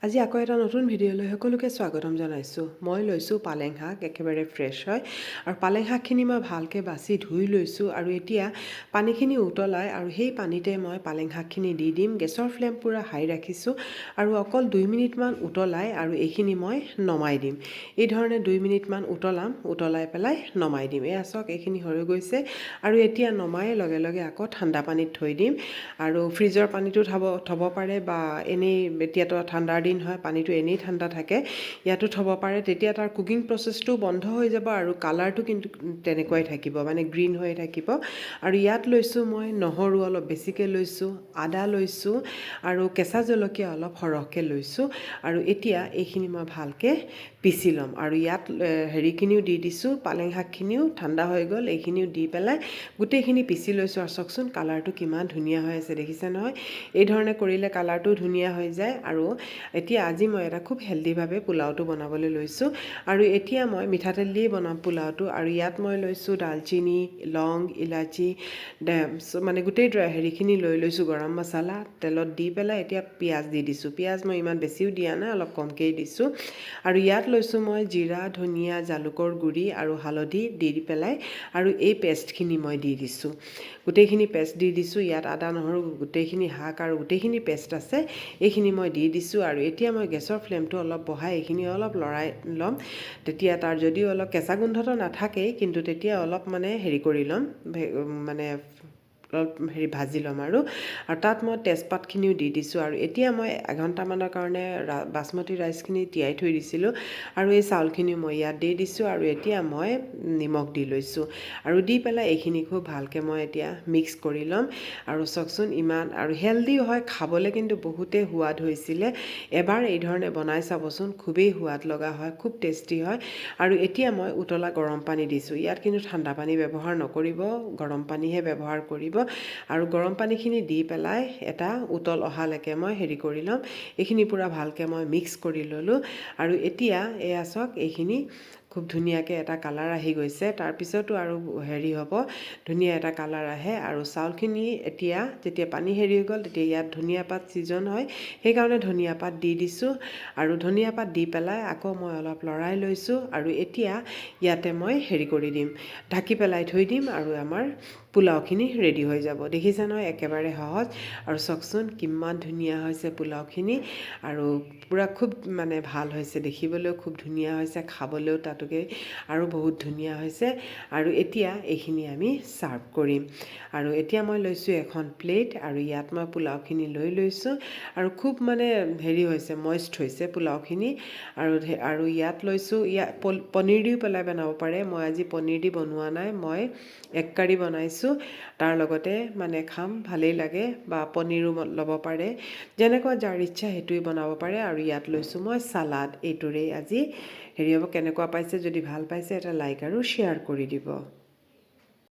আজি আকৌ এটা নতুন ভিডিঅ'লৈ সকলোকে স্বাগতম জনাইছোঁ। মই লৈছোঁ পালেং শাক, একেবাৰে ফ্ৰেছ হয় আৰু পালেং শাকখিনি মই ভালকৈ বাছি ধুই লৈছোঁ আৰু এতিয়া পানীখিনি উতলাই আৰু সেই পানীতে মই পালেং শাকখিনি দি দিম। গেছৰ ফ্লেম পূৰা হাই ৰাখিছোঁ আৰু অকল 2 মিনিটমান উতলাই আৰু এইখিনি মই নমাই দিম। এই ধৰণে 2 মিনিটমান উতলাই পেলাই নমাই দিম। এয়া চাওক, এইখিনি হৈ গৈছে আৰু এতিয়া নমাই লগে লগে আকৌ ঠাণ্ডা পানীত থৈ দিম আৰু ফ্ৰিজৰ পানীটো থ'ব পাৰে বা এনেই এতিয়াতো ঠাণ্ডাৰ দিন হয়, পানীটো এনেই ঠাণ্ডা থাকে, ইয়াতো থ'ব পাৰে। তেতিয়া তাৰ কুকিং প্ৰচেছটো বন্ধ হৈ যাব আৰু কালাৰটো কিন্তু তেনেকুৱাই থাকিব, মানে গ্ৰীণ হৈ থাকিব। আৰু ইয়াত লৈছোঁ মই নহৰু অলপ বেছিকৈ লৈছোঁ, আদা লৈছোঁ আৰু কেঁচা জলকীয়া অলপ সৰহকৈ লৈছোঁ আৰু এতিয়া এইখিনি মই ভালকৈ পিচি ল'ম আৰু ইয়াত হেৰিখিনিও দি দিছোঁ, পালেং শাকখিনিও ঠাণ্ডা হৈ গ'ল, এইখিনিও দি পেলাই গোটেইখিনি পিচি লৈছোঁ আৰু চাওকচোন কালাৰটো কিমান ধুনীয়া হৈ আছে, দেখিছে নহয়? এই ধৰণে কৰিলে কালাৰটো ধুনীয়া হৈ যায়। আৰু এতিয়া আজি মই এটা খুব হেল্ডিভাৱে পোলাওটো বনাবলৈ লৈছোঁ আৰু এতিয়া মই মিঠাতেল দিয়ে বনাম পোলাওটো। আৰু ইয়াত মই লৈছোঁ দালচিনি, লং, ইলাচি, মানে গোটেই হেৰিখিনি লৈ লৈছোঁ, গৰম মছলা তেলত দি পেলাই এতিয়া পিঁয়াজ দি দিছোঁ। পিঁয়াজ মই ইমান বেছিও দিয়া নাই, অলপ কমকৈয়ে দিছোঁ। আৰু ইয়াত লৈছোঁ মই জিৰা, ধনিয়া, জালুকৰ গুড়ি আৰু হালধি দি পেলাই আৰু এই পেষ্টখিনি মই দি দিছোঁ, গোটেইখিনি পেষ্ট দি দিছোঁ। ইয়াত আদা নহৰু গোটেইখিনি শাক আৰু গোটেইখিনি পেষ্ট আছে, এইখিনি মই দি দিছোঁ। আৰু এতিয়া মই গেছৰ ফ্লেমটো অলপ বঢ়াই এইখিনি অলপ লৰাই ল'ম। তেতিয়া তাৰ যদিও অলপ কেঁচা গোন্ধটো নাথাকেই, কিন্তু তেতিয়া অলপ মানে হেৰি কৰি ল'ম, মানে অলপ ভাজি ল'ম আৰু তাত মই তেজপাতখিনিও দি দিছোঁ। আৰু এতিয়া মই এঘণ্টামানৰ কাৰণে বাচমতি ৰাইচখিনি তিয়াই থৈ দিছিলোঁ আৰু এই চাউলখিনিও মই ইয়াত দি দিছোঁ আৰু এতিয়া মই নিমখ দি লৈছোঁ আৰু দি পেলাই এইখিনি খুব ভালকৈ মই এতিয়া মিক্স কৰি ল'ম। আৰু চাওকচোন ইমান আৰু হেল্ডিও হয়, খাবলৈ কিন্তু বহুতেই সোৱাদ হৈছিলে। এবাৰ এই ধৰণে বনাই চাবচোন, খুবেই সোৱাদ লগা হয়, খুব টেষ্টি হয়। আৰু এতিয়া মই উতলা গৰম পানী দিছোঁ। ইয়াত কিন্তু ঠাণ্ডা পানী ব্যৱহাৰ নকৰিব, গৰম পানীহে ব্যৱহাৰ কৰিব। আৰু গৰম পানীখিনি দি পেলাই এটা উতল অহালৈকে মই হেৰি কৰি ল'ম, এইখিনি পূৰা ভালকৈ মই মিক্স কৰি ল'লোঁ। আৰু এতিয়া এয়া চাওক, এইখিনি খুব ধুনীয়াকৈ এটা কালাৰ আহি গৈছে। তাৰপিছতো আৰু হেৰি হ'ব, ধুনীয়া এটা কালাৰ আহে। আৰু চাউলখিনি এতিয়া যেতিয়া পানী হেৰি হৈ গ'ল, তেতিয়া ইয়াত ধনিয়া পাত ছিজন হয়, সেইকাৰণে ধনিয়া পাত দি দিছোঁ। আৰু ধনিয়া পাত দি পেলাই আকৌ মই অলপ লৰাই লৈছোঁ আৰু এতিয়া ইয়াতে মই হেৰি কৰি দিম, ঢাকি পেলাই থৈ দিম আৰু আমাৰ পোলাওখিনি ৰেডি হৈ যাব। দেখিছে নহয়, একেবাৰে সহজ। আৰু চাওকচোন কিমান ধুনীয়া হৈছে পোলাওখিনি আৰু পূৰা খুব মানে ভাল হৈছে, দেখিবলৈও খুব ধুনীয়া হৈছে, খাবলৈও তাতোকৈ আৰু বহুত ধুনীয়া হৈছে। আৰু এতিয়া এইখিনি আমি ছাৰ্ভ কৰিম। আৰু এতিয়া মই লৈছোঁ এখন প্লেট আৰু ইয়াত মই পোলাওখিনি লৈ লৈছোঁ আৰু খুব মানে হেৰি হৈছে, মইষ্ট হৈছে পোলাওখিনি। আৰু ইয়াত লৈছোঁ, পনীৰ দিও পেলাই বনাব পাৰে। মই আজি পনীৰ দি বনোৱা নাই, মই এগ কাৰী বনাইছোঁ, তাৰ লগতে মানে খাম, ভালেই লাগে। বা পনীৰো ল'ব পাৰে, যেনেকুৱা যাৰ ইচ্ছা সেইটোৱে বনাব পাৰে। আৰু ইয়াত লৈছোঁ মই চালাড, এইটোৰেই আজি হেৰি হ'ব। কেনেকুৱা পাইছে, যদি ভাল পাইছে এটা লাইক আৰু শ্বেয়াৰ কৰি দিব।